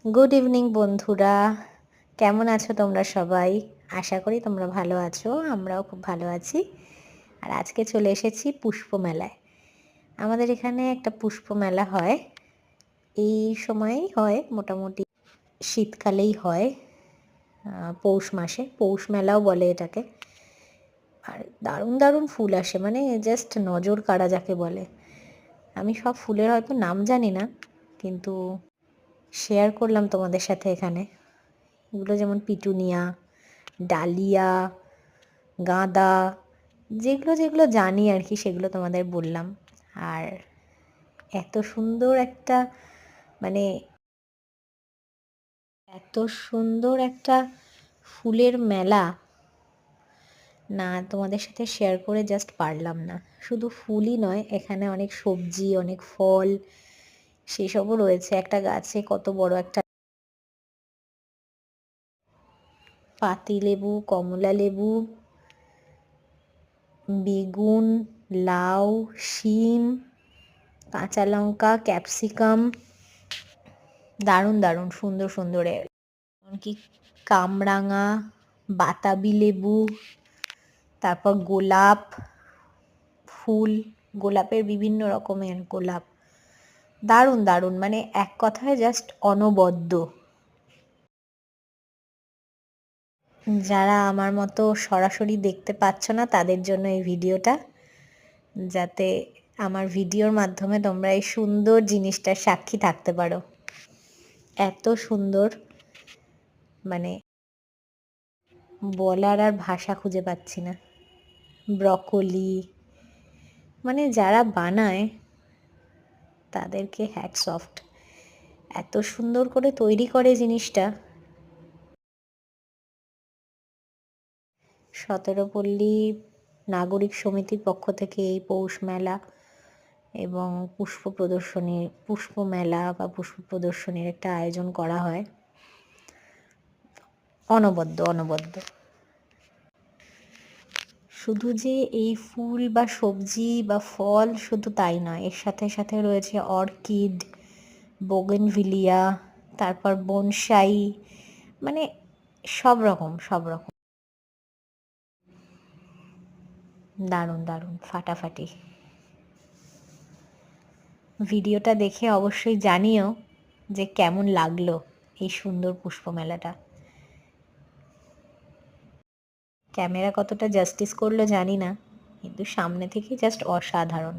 Good evening বন্ধুরা, কেমন আছো তোমরা সবাই? আশা করি তোমরা ভালো আছো, আমরাও খুব ভালো আছি। আর আজকে চলে এসেছি পুষ্প মেলায়। আমাদের এখানে একটা পুষ্প মেলা হয়, এই সময়েই হয়, মোটামুটি শীতকালেই হয়, পৌষ মাসে। পৌষ মেলাও বলে এটাকে। আর দারুণ দারুণ ফুল আসে, মানে জাস্ট নজর কাড়া যাকে বলে। আমি সব ফুলের হয়তো নাম জানি না, কিন্তু শেয়ার করলাম তোমাদের সাথে এখানে। এগুলো যেমন পিটুনিয়া, ডালিয়া, গাঁদা, যেগুলো যেগুলো জানি আর কি সেগুলো তোমাদের বললাম। আর এত সুন্দর একটা মানে এত সুন্দর একটা ফুলের মেলা, না তোমাদের সাথে শেয়ার করে জাস্ট পারলাম না। শুধু ফুলই নয়, এখানে অনেক সবজি, অনেক ফল সেসবও রয়েছে। একটা গাছে কত বড় একটা পাতিলেবু, কমলা লেবু, বেগুন, লাউ, শিম, কাঁচা লঙ্কা, ক্যাপসিকাম, দারুণ দারুণ সুন্দর সুন্দর। এমনকি কামরাঙা, বাতাবি লেবু, তারপর গোলাপ ফুল, গোলাপের বিভিন্ন রকমের গোলাপ, দারুণ দারুণ, মানে এক কথায় জাস্ট অনবদ্য। যারা আমার মতো সরাসরি দেখতে পাচ্ছ না তাদের জন্য এই ভিডিওটা, যাতে আমার ভিডিওর মাধ্যমে তোমরা এই সুন্দর জিনিসটার সাক্ষী থাকতে পারো। এত সুন্দর, মানে বলার আর ভাষা খুঁজে পাচ্ছি না। ব্রকোলি, মানে যারা বানায় তাদেরকে হ্যাটস অফ। এত সুন্দর করে তৈরি করে জিনিসটা। সতেরোপল্লী নাগরিক সমিতির পক্ষ থেকে এই পৌষ মেলা এবং পুষ্প মেলা বা পুষ্প প্রদর্শনীর একটা আয়োজন করা হয়। অনবদ্য অনবদ্য। শুধু যে এই ফুল বা সবজি বা ফল শুধু তাই নয়, এর সাথে সাথে রয়েছে অর্কিড, বোগেনভিলিয়া, তারপর বনসাই, মানে সব রকম সব রকম। দারুণ দারুণ ফাটাফাটি। ভিডিওটা দেখে অবশ্যই জানিও যে কেমন লাগলো এই সুন্দর পুষ্প মেলাটা। ক্যামেরা কতটা জাস্টিস করলো জানি না, কিন্তু সামনে থেকে জাস্ট অসাধারণ।